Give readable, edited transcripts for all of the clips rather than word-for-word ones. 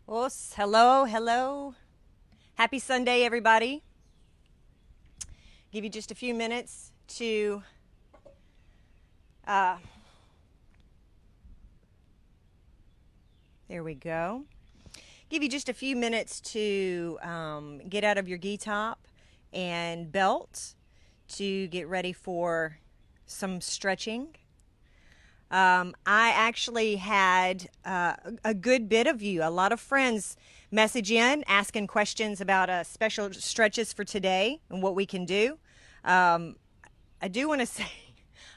Well, hello, hello. Happy Sunday, everybody. Give you just a few minutes to uh, there we go. Give you just a few minutes to get out of your gi top and belt to get ready for some stretching. I actually had a good bit of you, a lot of friends message in asking questions about special stretches for today and what we can do. Um, I do want to say,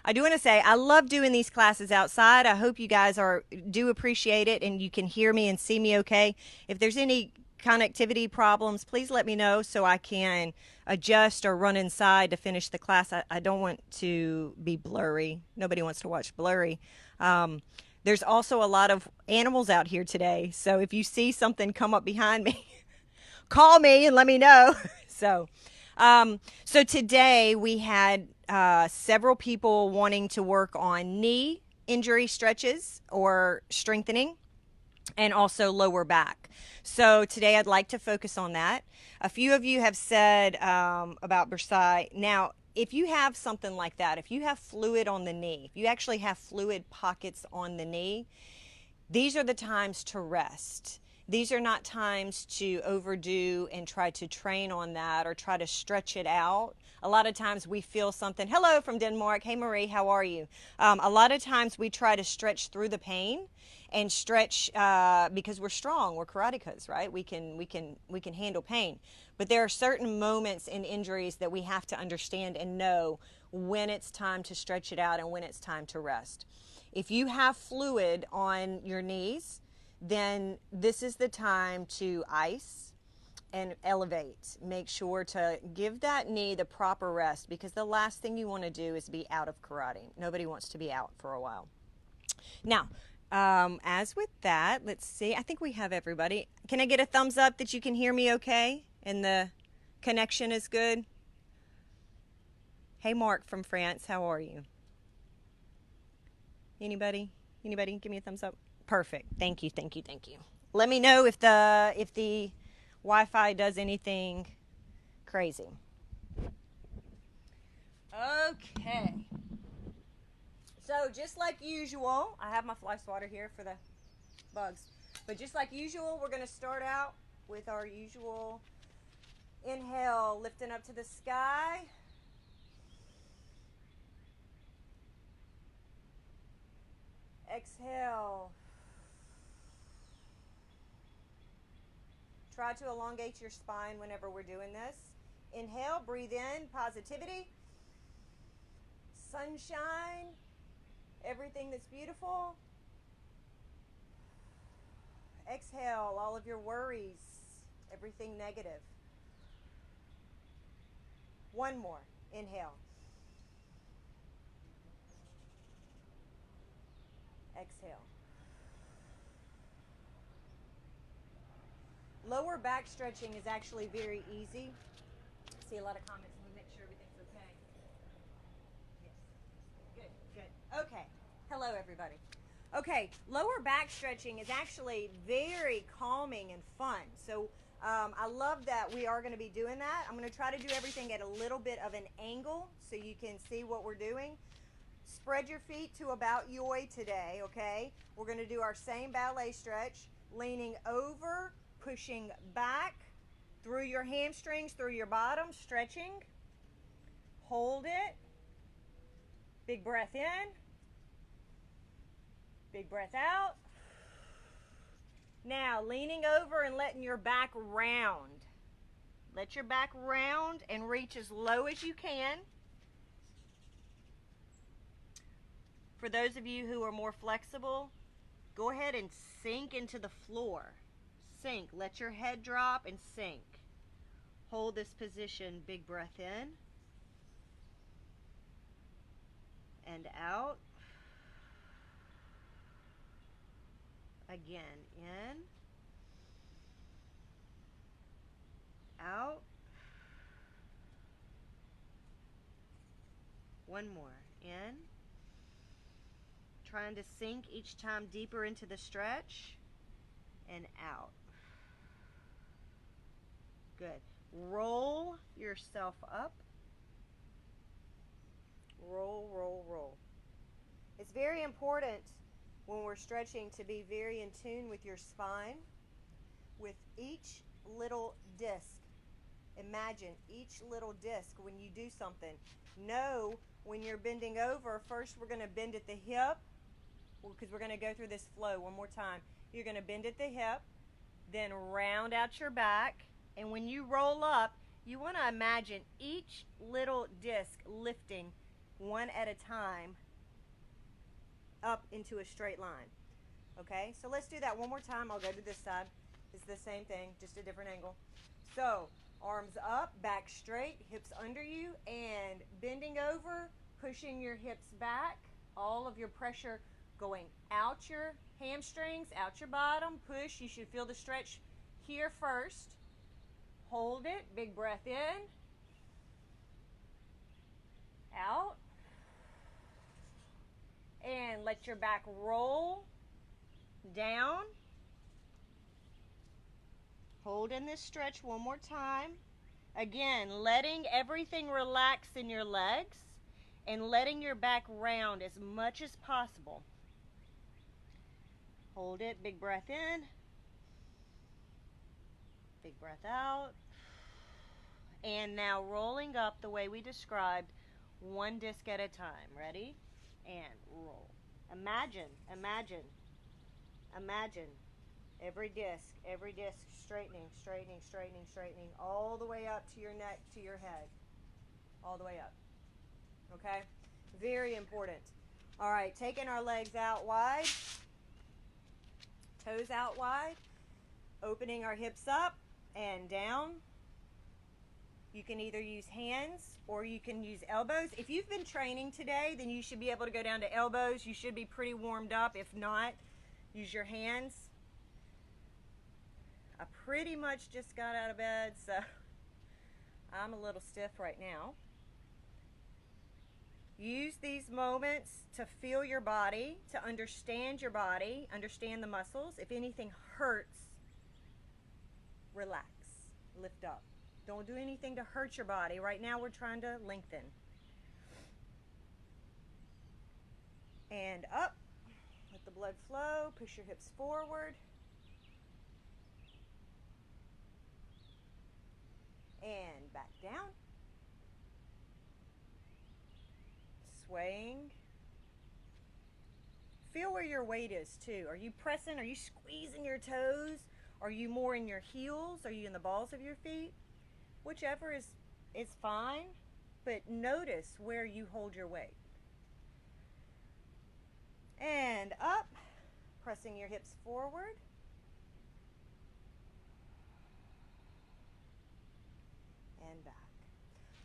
I love doing these classes outside. I hope you guys do appreciate it and you can hear me and see me okay. If there's any connectivity problems, please let me know so I can adjust or run inside to finish the class. I don't want to be blurry. Nobody wants to watch blurry. Um, there's also a lot of animals out here today, so if you see something come up behind me, call me and let me know. so, so today we had several people wanting to work on knee injury stretches or strengthening and also lower back. So today I'd like to focus on that. A few of you have said about Bursai. Now, if you have something like that, if you have fluid on the knee, if you actually have fluid pockets on the knee, these are the times to rest. These are not times to overdo and try to train on that or try to stretch it out. A lot of times we feel something. Hello from Denmark. Hey Marie, how are you? A lot of times we try to stretch through the pain and stretch because we're strong. We're karatekas, right? We can handle pain. But there are certain moments in injuries that we have to understand and know when it's time to stretch it out and when it's time to rest. If you have fluid on your knees, then this is the time to ice and elevate. Make sure to give that knee the proper rest because the last thing you want to do is be out of karate. Nobody wants to be out for a while. Now, as with that, let's see. I think we have everybody. Can I get a thumbs up that you can hear me okay and the connection is good? Hey, Mark from France, how are you? Anybody? Anybody? Give me a thumbs up. Perfect. Thank you. Thank you. Thank you. Let me know if the Wi-Fi does anything crazy. Okay. So just like usual, I have my fly swatter here for the bugs. But just like usual, we're going to start out with our usual inhale, lifting up to the sky. Exhale. Try to elongate your spine whenever we're doing this. Inhale, breathe in, positivity, sunshine, everything that's beautiful. Exhale, all of your worries, everything negative. One more. Inhale. Exhale. Lower back stretching is actually very easy. I see a lot of comments. Let me make sure everything's okay. Yes. Good, good. Okay. Hello, everybody. Okay, lower back stretching is actually very calming and fun. So I love that we are going to be doing that. I'm going to try to do everything at a little bit of an angle so you can see what we're doing. Spread your feet to about yoi today, okay? We're going to do our same ballet stretch, leaning over, pushing back through your hamstrings, through your bottom, stretching. Hold it. Big breath in. Big breath out. Now, leaning over and letting your back round. Let your back round and reach as low as you can. For those of you who are more flexible, go ahead and sink into the floor. Sink. Let your head drop and sink. Hold this position. Big breath in and out. Again, in, out. One more. In. Trying to sink each time deeper into the stretch and out. Good. Roll yourself up. Roll, roll, roll. It's very important when we're stretching to be very in tune with your spine. With each little disc, imagine each little disc when you do something. Know when you're bending over, first we're going to bend at the hip, because we're going to go through this flow one more time. You're going to bend at the hip, then round out your back, and when you roll up, you want to imagine each little disc lifting one at a time up into a straight line. Okay, so let's do that one more time. I'll go to this side. It's the same thing, just a different angle. So arms up, back straight, hips under you, and bending over, pushing your hips back, all of your pressure going out your hamstrings, out your bottom, push. You should feel the stretch here first. Hold it, big breath in, out, and let your back roll down. Hold in this stretch one more time. Again, letting everything relax in your legs and letting your back round as much as possible. Hold it, big breath in, big breath out. And now rolling up the way we described, one disc at a time. Ready? And roll. Imagine, imagine, imagine. Every disc straightening, straightening, straightening, straightening, all the way up to your neck, to your head. All the way up. Okay? Very important. All right, taking our legs out wide, toes out wide, opening our hips up and down. You can either use hands or you can use elbows. If you've been training today, then you should be able to go down to elbows. You should be pretty warmed up. If not, use your hands. I pretty much just got out of bed, so I'm a little stiff right now. Use these moments to feel your body, to understand your body, understand the muscles. If anything hurts, relax, lift up. Don't do anything to hurt your body. Right now we're trying to lengthen. And up, let the blood flow, push your hips forward. And back down. Swaying. Feel where your weight is too. Are you pressing? Are you squeezing your toes? Are you more in your heels? Are you in the balls of your feet? Whichever is fine, but notice where you hold your weight. And up, pressing your hips forward. And back.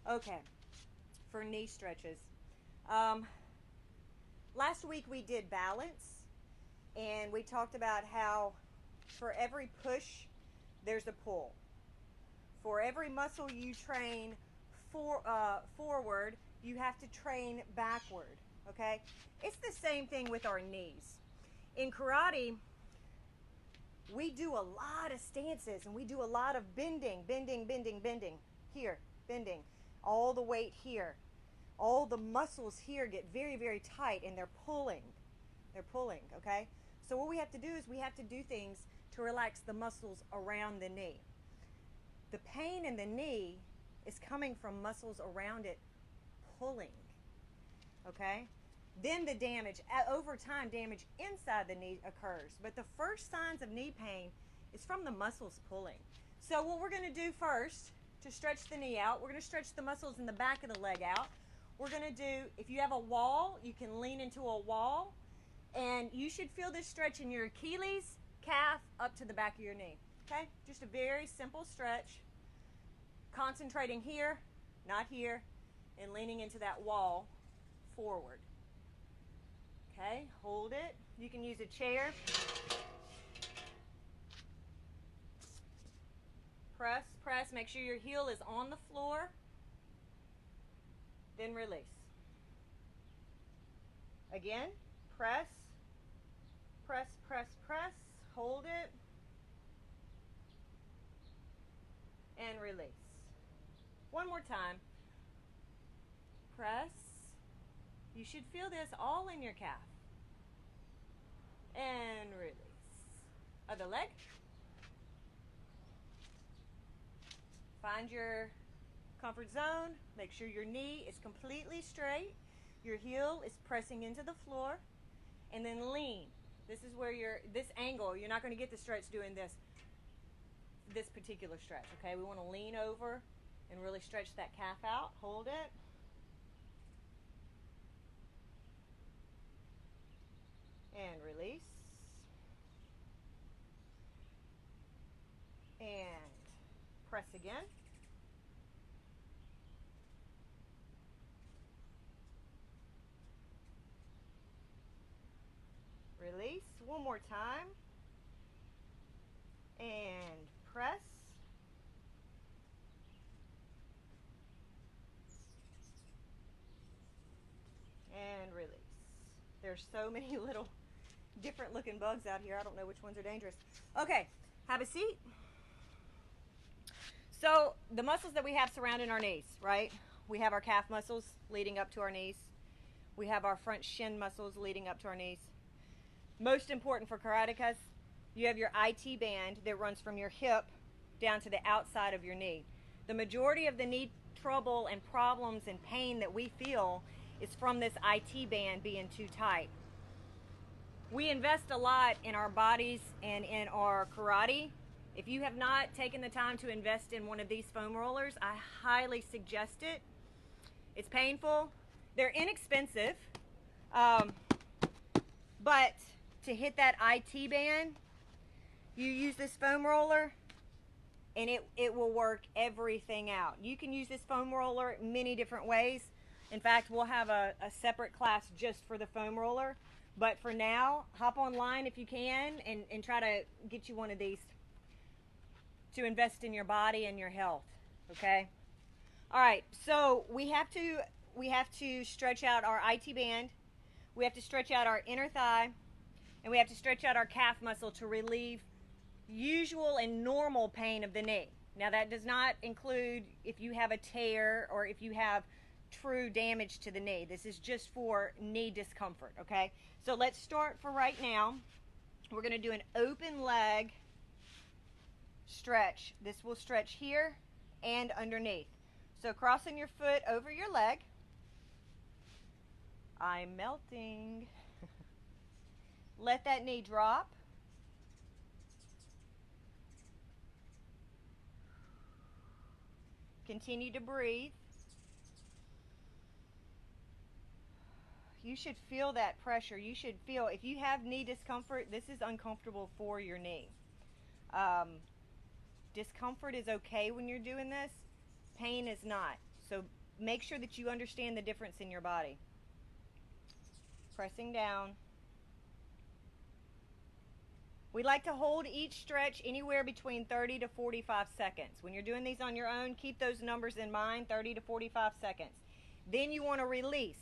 Okay, for knee stretches. Last week we did balance, and we talked about how for every push, there's a pull. For every muscle you train forward, you have to train backward, okay? It's the same thing with our knees. In karate, we do a lot of stances, and we do a lot of bending, bending, bending, bending. Here, bending. All the weight here. All the muscles here get very, very tight, and they're pulling. They're pulling, okay? So what we have to do is we have to do things to relax the muscles around the knee. The pain in the knee is coming from muscles around it pulling, okay? Then the damage, over time, damage inside the knee occurs. But the first signs of knee pain is from the muscles pulling. So what we're going to do first, to stretch the knee out, we're going to stretch the muscles in the back of the leg out. We're going to do, if you have a wall, you can lean into a wall, and you should feel this stretch in your Achilles, calf, up to the back of your knee. Okay, just a very simple stretch, concentrating here, not here, and leaning into that wall forward. Okay, hold it. You can use a chair. Press, press, make sure your heel is on the floor, then release. Again, press, press, press, press, hold it, and release. One more time. Press. You should feel this all in your calf. And release. Other leg. Find your comfort zone. Make sure your knee is completely straight. Your heel is pressing into the floor. And then lean. This is where this angle, you're not going to get the stretch doing this particular stretch, okay? We want to lean over and really stretch that calf out. Hold it. And release. And press again. Release. One more time. And press. And release. There's so many little different looking bugs out here. I don't know which ones are dangerous. Okay, have a seat. So the muscles that we have surrounding our knees, right? We have our calf muscles leading up to our knees. We have our front shin muscles leading up to our knees. Most important for karatekas, you have your IT band that runs from your hip down to the outside of your knee. The majority of the knee trouble and problems and pain that we feel is from this IT band being too tight. We invest a lot in our bodies and in our karate. If you have not taken the time to invest in one of these foam rollers, I highly suggest it. It's painful. They're inexpensive. But to hit that IT band, you use this foam roller and it will work everything out. You can use this foam roller many different ways. In fact, we'll have a separate class just for the foam roller. But for now, hop online if you can and try to get you one of these to invest in your body and your health, okay? All right, so we have to stretch out our IT band. We have to stretch out our inner thigh, and we have to stretch out our calf muscle to relieve usual and normal pain of the knee. Now that does not include if you have a tear or if you have true damage to the knee. This is just for knee discomfort, okay? So let's start for right now. We're going to do an open leg stretch. This will stretch here and underneath. So crossing your foot over your leg. I'm melting. Let that knee drop. Continue to breathe. You should feel that pressure. You should feel, if you have knee discomfort, this is uncomfortable for your knee. Discomfort is okay when you're doing this. Pain is not. So make sure that you understand the difference in your body. Pressing down. We like to hold each stretch anywhere between 30 to 45 seconds. When you're doing these on your own, keep those numbers in mind, 30 to 45 seconds. Then you want to release.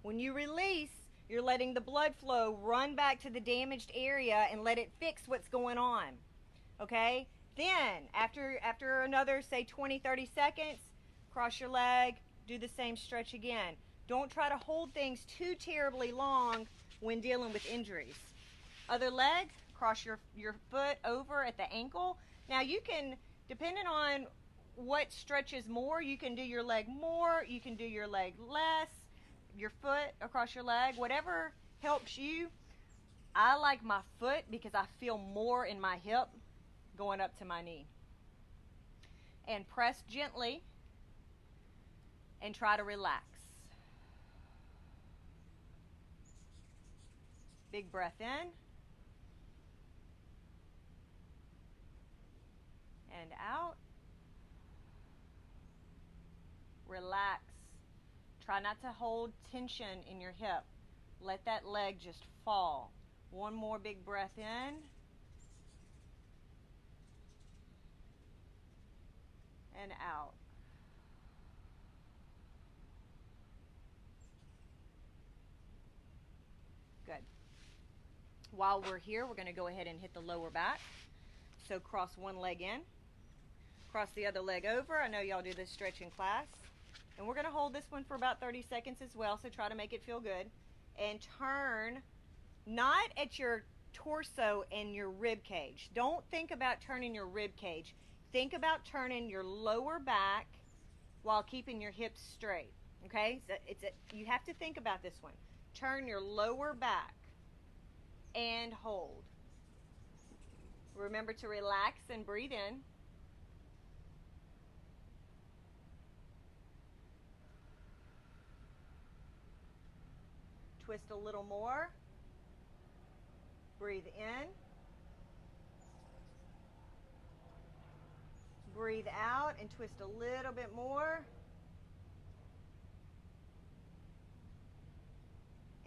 When you release, you're letting the blood flow run back to the damaged area and let it fix what's going on. Okay? Then, after another, say, 20, 30 seconds, cross your leg, do the same stretch again. Don't try to hold things too terribly long when dealing with injuries. Other leg, cross your foot over at the ankle. Now you can, depending on what stretches more, you can do your leg more, you can do your leg less, your foot across your leg, whatever helps you. I like my foot because I feel more in my hip going up to my knee. And press gently and try to relax. Big breath in and out. Relax. Try not to hold tension in your hip. Let that leg just fall. One more big breath in. And out. Good. While we're here, we're going to go ahead and hit the lower back. So cross one leg in, Cross the other leg over. I know y'all do this stretch in class. And we're going to hold this one for about 30 seconds as well, so try to make it feel good. And turn, not at your torso and your rib cage. Don't think about turning your rib cage. Think about turning your lower back while keeping your hips straight. Okay? So you have to think about this one. Turn your lower back and hold. Remember to relax and breathe in. Twist a little more. Breathe in. Breathe out and twist a little bit more.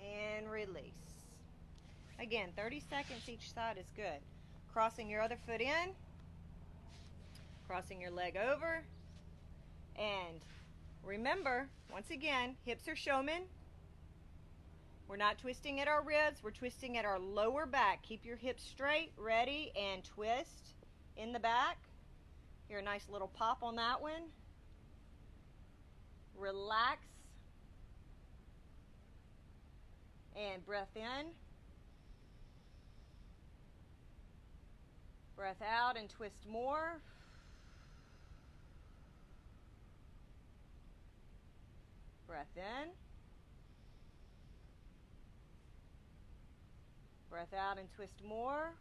And release. Again, 30 seconds each side is good. Crossing your other foot in. Crossing your leg over. And remember, once again, hips are showmen. We're not twisting at our ribs, we're twisting at our lower back. Keep your hips straight, ready, and twist in the back. Here, a nice little pop on that one. Relax. And breath in. Breath out and twist more. Breath in. Breath out and twist more.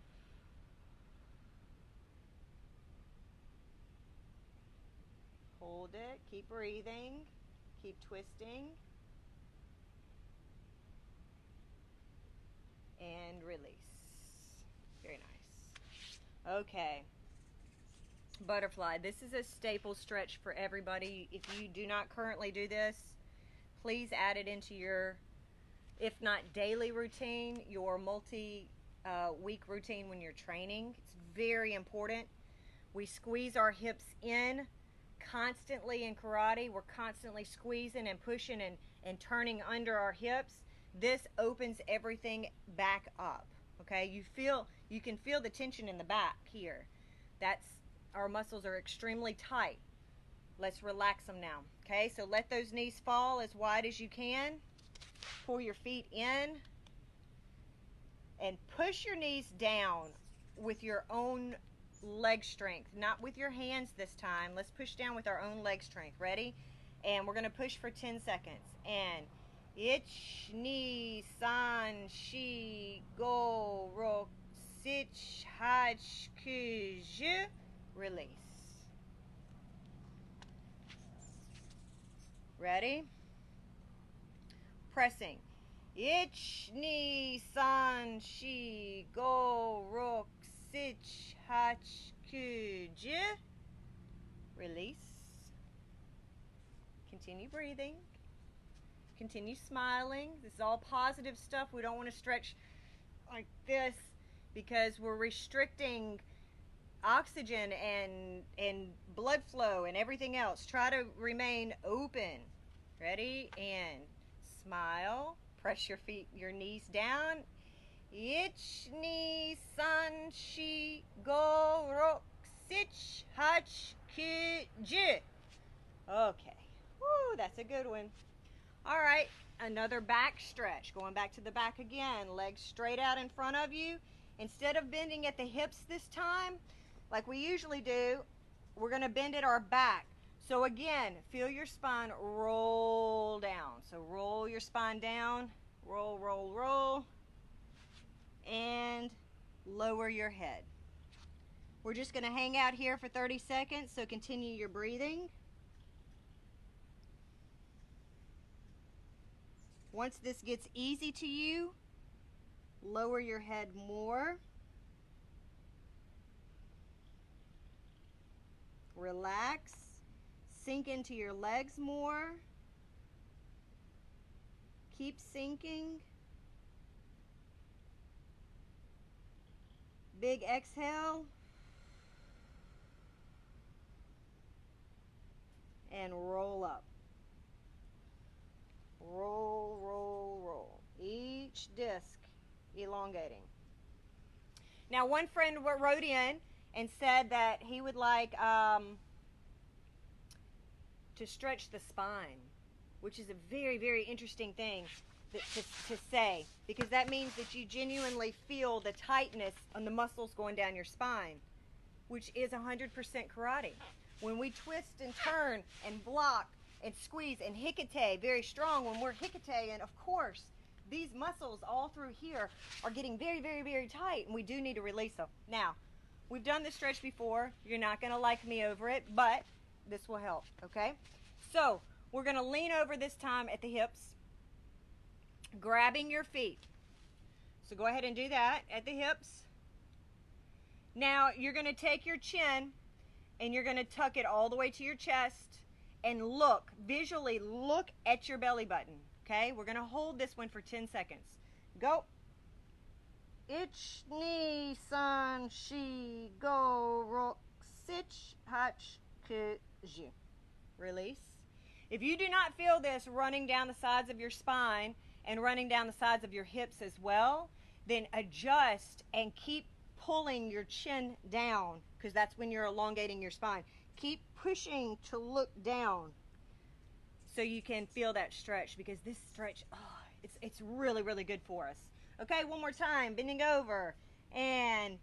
Hold it. Keep breathing. Keep twisting. And release. Very nice. Okay. Butterfly. This is a staple stretch for everybody. If you do not currently do this, please add it into your, if not daily routine, your multi-week routine when you're training. It's very important. We squeeze our hips in constantly in karate. We're constantly squeezing and pushing and turning under our hips. This opens everything back up. Okay, you can feel the tension in the back here. Our muscles are extremely tight. Let's relax them now. Okay, so let those knees fall as wide as you can. Pull your feet in and push your knees down with your own leg strength, not with your hands this time. Let's push down with our own leg strength. Ready? And we're going to push for 10 seconds. And ich, ni, san, shi, go, ro, sich, hach, ku, je. Release. Ready? Pressing. Ich, ni, san, shi, go, rok, sich, hach, ku, je. Release. Continue breathing. Continue smiling. This is all positive stuff. We don't want to stretch like this because we're restricting oxygen and blood flow and everything else. Try to remain open. Ready? And smile. Press your knees down. Ich, ni, san, shi, go, rok, sich, hach, ku, je. Okay. Woo, that's a good one. All right, another back stretch. Going back to the back again. Legs straight out in front of you. Instead of bending at the hips this time, like we usually do, we're going to bend at our back. So again, feel your spine roll down. So roll your spine down. Roll, roll, roll. And lower your head. We're just going to hang out here for 30 seconds, so continue your breathing. Once this gets easy to you, lower your head more. Relax. Sink into your legs more. Keep sinking. Big exhale. And roll up. Roll, roll, roll. Each disc elongating. Now, one friend wrote in and said that he would like to stretch the spine, which is a very, very interesting thing to say, because that means that you genuinely feel the tightness on the muscles going down your spine, which is 100% karate. When we twist and turn and block and squeeze and hikite very strong, when we're hikite, of course, these muscles all through here are getting very, very, very tight, and we do need to release them. Now, we've done this stretch before. You're not going to like me over it, but this will help, okay? So, we're going to lean over this time at the hips, grabbing your feet. So go ahead and do that at the hips. Now, you're going to take your chin, and you're going to tuck it all the way to your chest, and look, visually look at your belly button. Okay, we're going to hold this one for 10 seconds. Go. Ich, ni, san, shi, go, ro, sich, hach, ku, ju. Release. If you do not feel this running down the sides of your spine and running down the sides of your hips as well, then adjust and keep pulling your chin down, because that's when you're elongating your spine. Keep pushing to look down, so you can feel that stretch, because this stretch, it's really, really good for us. Okay, one more time, bending over and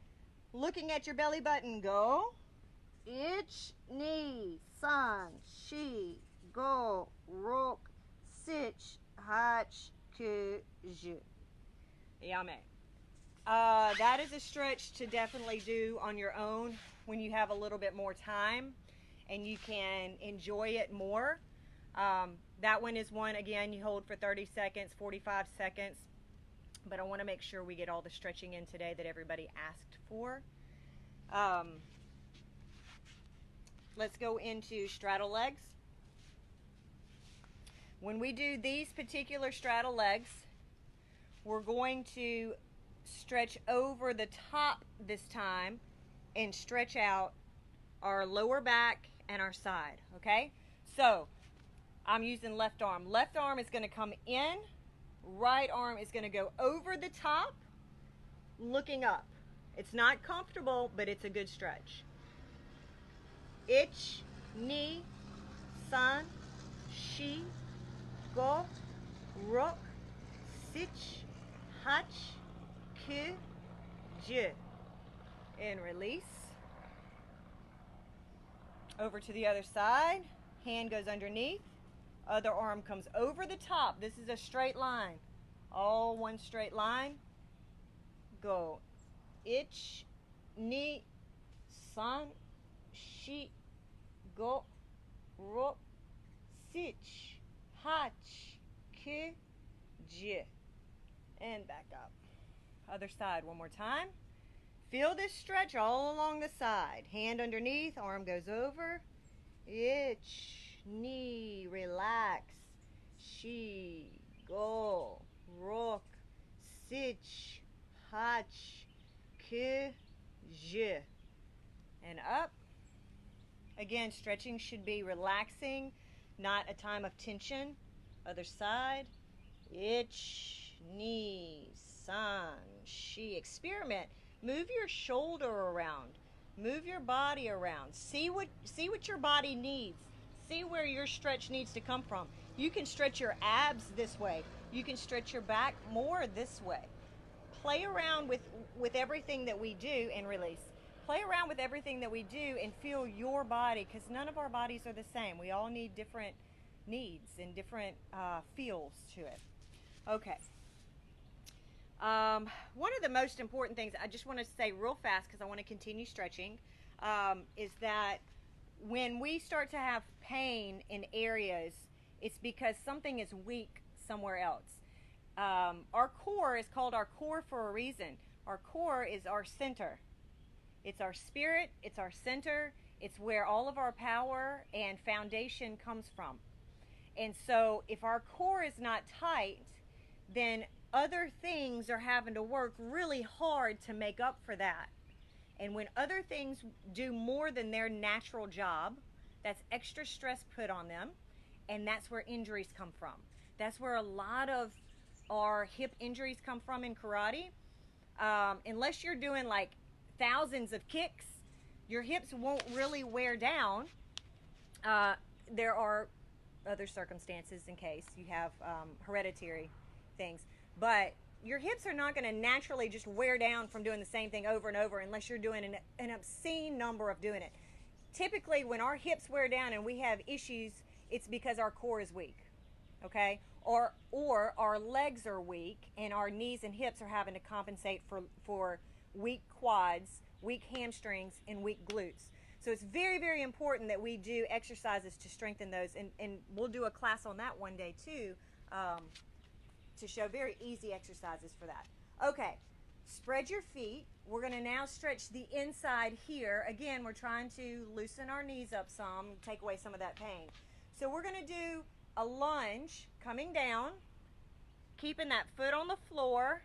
looking at your belly button. Go. Ich, ni, san, shi, go, rok, sich, hach, ku, ju. Yame. That is a stretch to definitely do on your own when you have a little bit more time and you can enjoy it more. That one is one, again, you hold for 30 seconds, 45 seconds, but I want to make sure we get all the stretching in today that everybody asked for. Let's go into straddle legs. When we do these particular straddle legs, we're going to stretch over the top this time and stretch out our lower back and our side, okay? So, I'm using left arm. Left arm is going to come in. Right arm is going to go over the top, looking up. It's not comfortable, but it's a good stretch. Ich, ni, san, shi, go, rok, sich, hach, ku, ju. And release. Over to the other side. Hand goes underneath. Other arm comes over the top. This is a straight line. All one straight line. Go. Ich, ni, san, shi, go, ro, sich, hach, ku, ju. And back up. Other side one more time. Feel this stretch all along the side. Hand underneath, arm goes over. Ich, ni, relax. Shi, go, rok, sich, hach, ku, ju. And up. Again, stretching should be relaxing, not a time of tension. Other side. Ich, ni, san, shi. Experiment. Move your shoulder around. Move your body around. See what your body needs. See where your stretch needs to come from. You can stretch your abs this way. You can stretch your back more this way. Play around with everything that we do and release. Play around with everything that we do and feel your body, because none of our bodies are the same. We all need different needs and different feels to it. Okay. One of the most important things I just want to say real fast, because I want to continue stretching, is that when we start to have pain in areas, it's because something is weak somewhere else. Our core is called our core for a reason. Our core is our center. It's our spirit, it's our center, it's where all of our power and foundation comes from. And so if our core is not tight, then other things are having to work really hard to make up for that. And when other things do more than their natural job, that's extra stress put on them, and that's where injuries come from. That's where a lot of our hip injuries come from in karate. Unless you're doing like thousands of kicks, your hips won't really wear down there are other circumstances in case you have hereditary things, but your hips are not going to naturally just wear down from doing the same thing over and over unless you're doing an obscene number of doing it. Typically, when our hips wear down and we have issues, it's because our core is weak, okay? Or our legs are weak and our knees and hips are having to compensate for weak quads, weak hamstrings, and weak glutes. So it's very, very important that we do exercises to strengthen those, and we'll do a class on that one day too, to show very easy exercises for that. Okay, spread your feet. We're going to now stretch the inside here. Again, we're trying to loosen our knees up some, take away some of that pain. So we're going to do a lunge coming down, keeping that foot on the floor,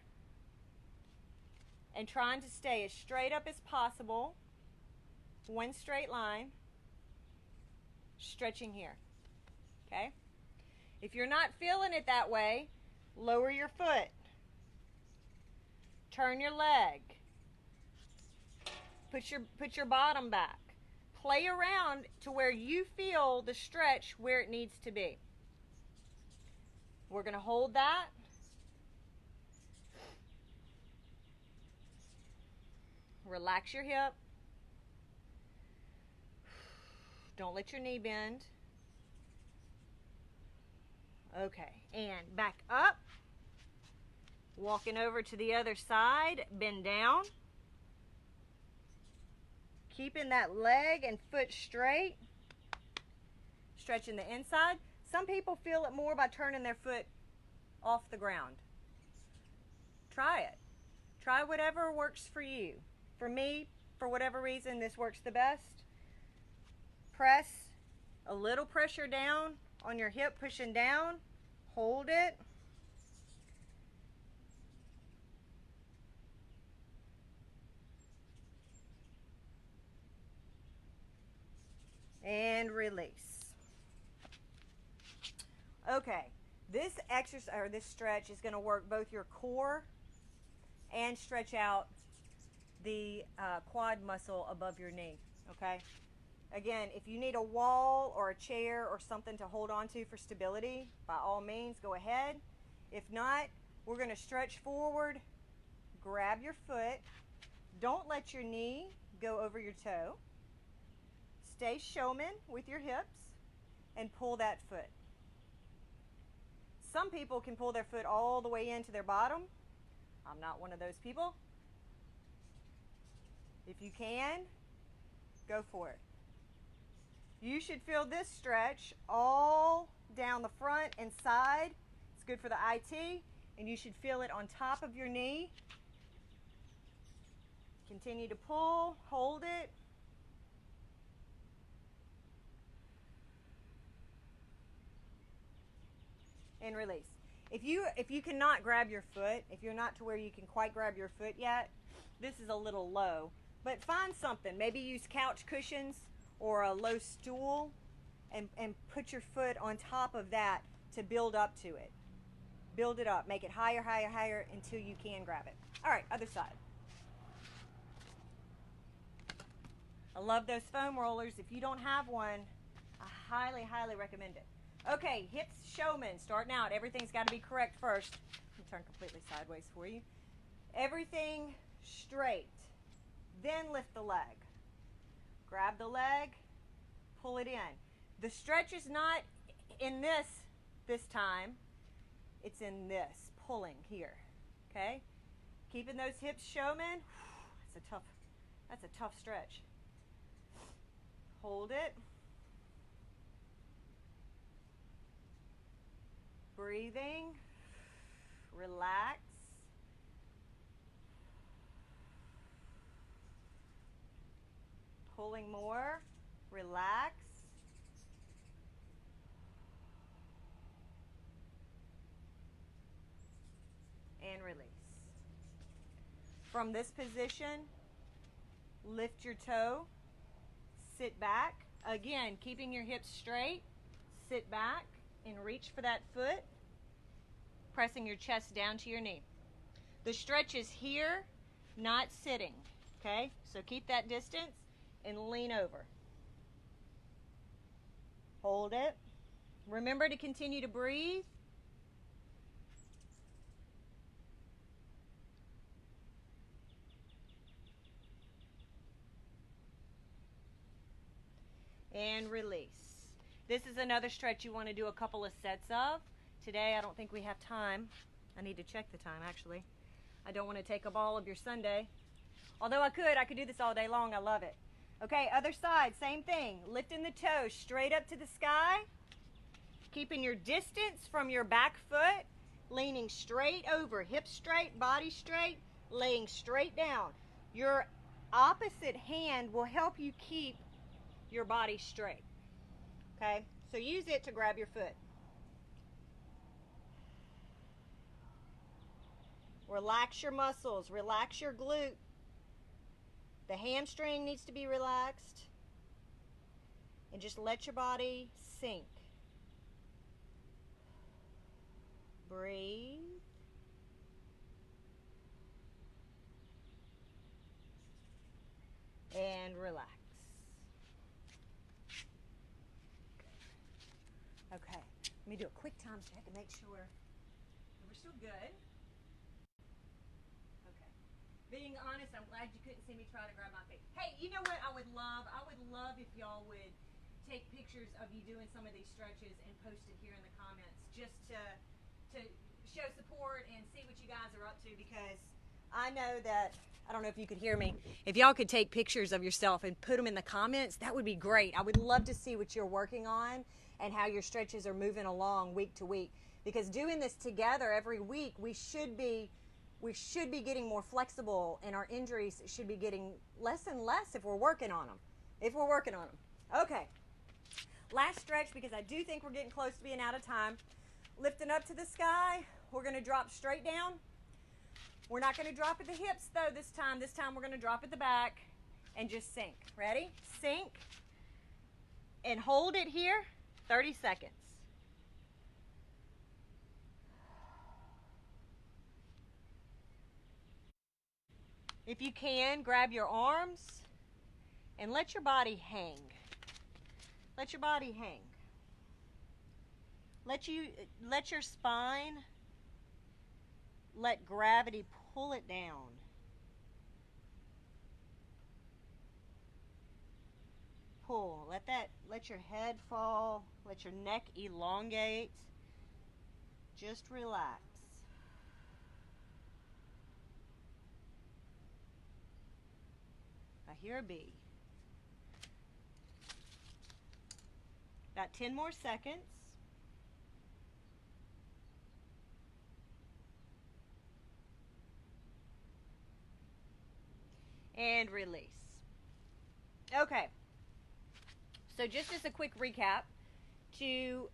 and trying to stay as straight up as possible. One straight line, stretching here, okay? If you're not feeling it that way, lower your foot, turn your leg, put your bottom back, play around to where you feel the stretch where it needs to be. We're going to hold that. Relax your hip. Don't let your knee bend. Okay, and back up. Walking over to the other side, bend down. Keeping that leg and foot straight. Stretching the inside. Some people feel it more by turning their foot off the ground. Try it. Try whatever works for you. For me, for whatever reason, this works the best. Press a little pressure down on your hip, pushing down. Hold it. And release. Okay, this exercise or this stretch is going to work both your core and stretch out the quad muscle above your knee. Okay. Again, if you need a wall or a chair or something to hold on to for stability, by all means, go ahead. If not, we're going to stretch forward, grab your foot. Don't let your knee go over your toe. Stay showman with your hips and pull that foot. Some people can pull their foot all the way into their bottom. I'm not one of those people. If you can, go for it. You should feel this stretch all down the front and side. It's good for the IT, and you should feel it on top of your knee. Continue to pull, hold it. And release. If you cannot grab your foot, if you're not to where you can quite grab your foot yet, this is a little low. But find something. Maybe use couch cushions or a low stool and put your foot on top of that to build up to it. Build it up. Make it higher, higher, higher until you can grab it. All right, other side. I love those foam rollers. If you don't have one, I highly, highly recommend it. Okay, hips showman, starting out. Everything's got to be correct first. Let me turn completely sideways for you. Everything straight. Then lift the leg. Grab the leg, pull it in. The stretch is not in this time. It's in this, pulling here. Okay? Keeping those hips showman. That's a tough stretch. Hold it. Breathing. Relax. Pulling more. Relax. And release. From this position, lift your toe. Sit back. Again, keeping your hips straight. Sit back and reach for that foot. Pressing your chest down to your knee. The stretch is here, not sitting. Okay? So keep that distance and lean over. Hold it. Remember to continue to breathe. And release. This is another stretch you want to do a couple of sets of. Today, I don't think we have time. I need to check the time, actually. I don't want to take up all of your Sunday. Although I could do this all day long. I love it. Okay, other side, same thing. Lifting the toes straight up to the sky. Keeping your distance from your back foot. Leaning straight over, hips straight, body straight, laying straight down. Your opposite hand will help you keep your body straight. Okay, so use it to grab your foot. Relax your muscles, relax your glute. The hamstring needs to be relaxed. And just let your body sink. Breathe. And relax. Okay, let me do a quick time check and make sure that we're still good. Okay. Being honest, I'm glad you couldn't see me try to grab my feet. Hey, you know what I would love? I would love if y'all would take pictures of you doing some of these stretches and post it here in the comments just to show support and see what you guys are up to, because I know that, I don't know if you could hear me, if y'all could take pictures of yourself and put them in the comments, that would be great. I would love to see what you're working on and how your stretches are moving along week to week, because doing this together every week, we should be getting more flexible, and our injuries should be getting less and less if we're working on them. Okay, last stretch, because I do think we're getting close to being out of time. Lifting up to the sky, we're going to drop straight down. We're not going to drop at the hips though this time. This time we're going to drop at the back and just sink. Ready? Sink and hold it here 30 seconds. If you can, grab your arms and let your body hang. Let your body hang. Let your spine, let gravity pull it down. Pull. Let your head fall. Let your neck elongate. Just relax. I hear a bee. Got 10 more seconds. And release. Okay. So just as a quick recap, to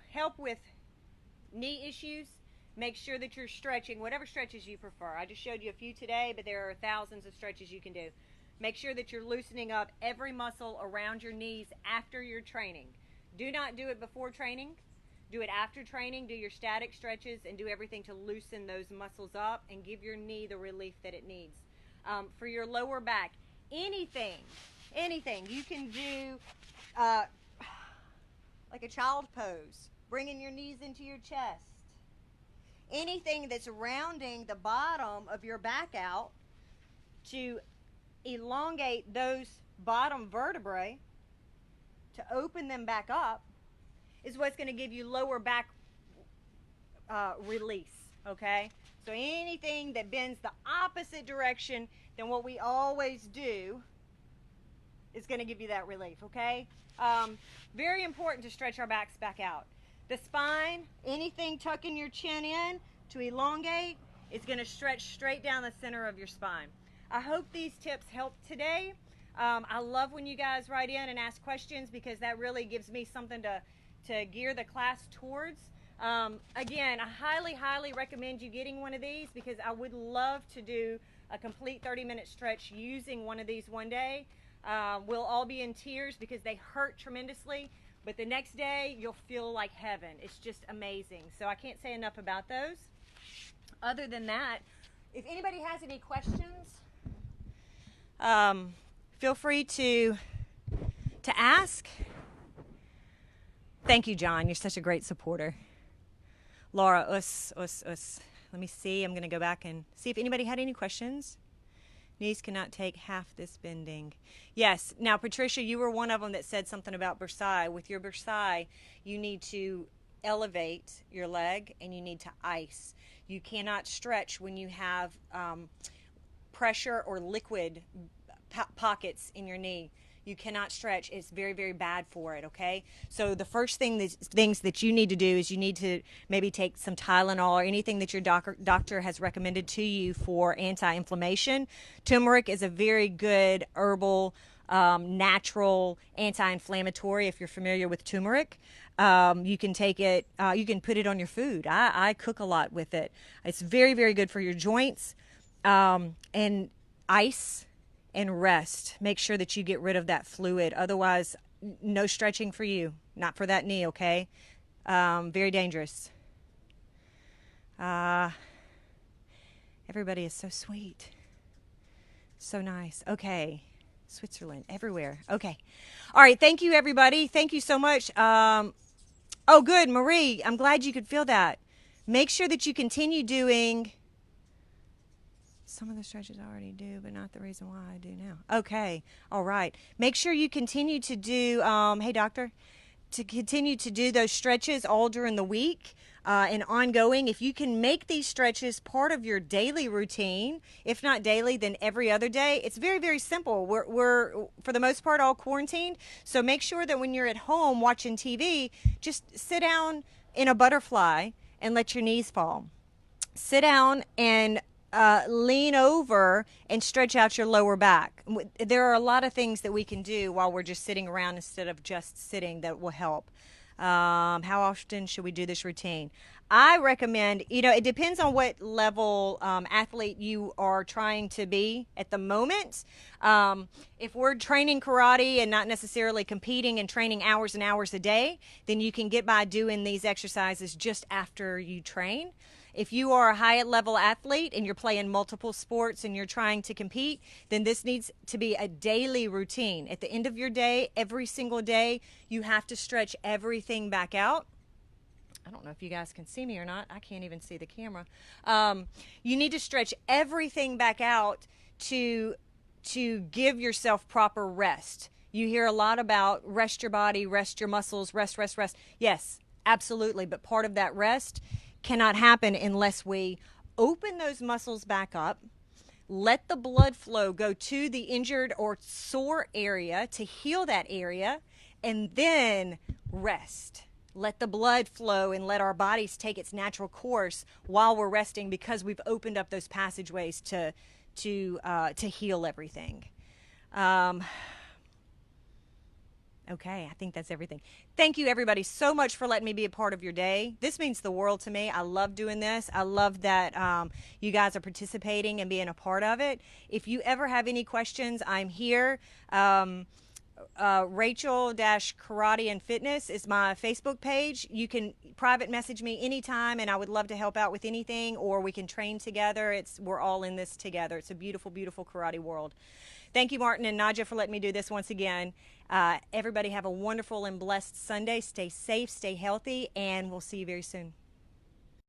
help with knee issues, make sure that you're stretching whatever stretches you prefer. I just showed you a few today, but there are thousands of stretches you can do. Make sure that you're loosening up every muscle around your knees after your training. Do not do it before training. Do it after training. Do your static stretches and do everything to loosen those muscles up and give your knee the relief that it needs. For your lower back, anything you can do, like a child pose, bringing your knees into your chest. Anything that's rounding the bottom of your back out to elongate those bottom vertebrae, to open them back up, is what's going to give you lower back release, okay? So anything that bends the opposite direction than what we always do is going to give you that relief, okay? Very important to stretch our backs back out. The spine, anything tucking your chin in to elongate, is going to stretch straight down the center of your spine. I hope these tips helped today. I love when you guys write in and ask questions, because that really gives me something to gear the class towards. Again, I highly recommend you getting one of these, because I would love to do a complete 30-minute stretch using one of these one day. We'll all be in tears because they hurt tremendously, but the next day you'll feel like heaven. It's just amazing. So I can't say enough about those. Other than that, if anybody has any questions, feel free to ask. Thank you, John. You're such a great supporter. Laura, Let me see. I'm going to go back and see if anybody had any questions. Knees cannot take half this bending. Yes. Now, Patricia, you were one of them that said something about Bursai. With your Bursai, you need to elevate your leg and you need to ice. You cannot stretch when you have pressure or liquid pockets in your knee. You cannot stretch. It's very, very bad for it, okay? So the first things that you need to do is you need to maybe take some Tylenol or anything that your doctor has recommended to you for anti-inflammation. Turmeric is a very good herbal, natural anti-inflammatory if you're familiar with turmeric. You can take it, you can put it on your food. I cook a lot with it. It's very, very good for your joints. And ice and rest. Make sure that you get rid of that fluid. Otherwise, no stretching for you. Not for that knee, okay? Very dangerous. Everybody is so sweet. So nice. Okay. Switzerland, everywhere. Okay. All right. Thank you, everybody. Thank you so much. Oh, good. Marie, I'm glad you could feel that. Make sure that you continue doing... Some of the stretches I already do, but not the reason why I do now. Okay. All right. Make sure you continue to do, hey, doctor, to continue to do those stretches all during the week and ongoing. If you can make these stretches part of your daily routine, if not daily, then every other day, it's very, very simple. We're for the most part, all quarantined. So make sure that when you're at home watching TV, just sit down in a butterfly and let your knees fall. Sit down and lean over and stretch out your lower back. There are a lot of things that we can do while we're just sitting around instead of just sitting that will help. How often should we do this routine? I recommend, it depends on what level athlete you are trying to be at the moment. If we're training karate and not necessarily competing and training hours and hours a day, then you can get by doing these exercises just after you train. If you are a high level athlete and you're playing multiple sports and you're trying to compete, then this needs to be a daily routine. At the end of your day, every single day, you have to stretch everything back out. I don't know if you guys can see me or not. I can't even see the camera. You need to stretch everything back out to give yourself proper rest. You hear a lot about rest your body, rest your muscles, rest. Yes, absolutely. But part of that rest cannot happen unless we open those muscles back up, let the blood flow go to the injured or sore area to heal that area, and then rest. Let the blood flow and let our bodies take its natural course while we're resting, because we've opened up those passageways to heal everything. Okay, I think that's everything. Thank you, everybody, so much for letting me be a part of your day. This means the world to me. I love doing this. I love that you guys are participating and being a part of it. If you ever have any questions, I'm here. Rachel-Karate and Fitness is my Facebook page. You can private message me anytime, and I would love to help out with anything, or we can train together. We're all in this together. It's a beautiful, beautiful karate world. Thank you, Martin and Nadja, for letting me do this once again. Everybody have a wonderful and blessed Sunday. Stay safe, stay healthy, and we'll see you very soon.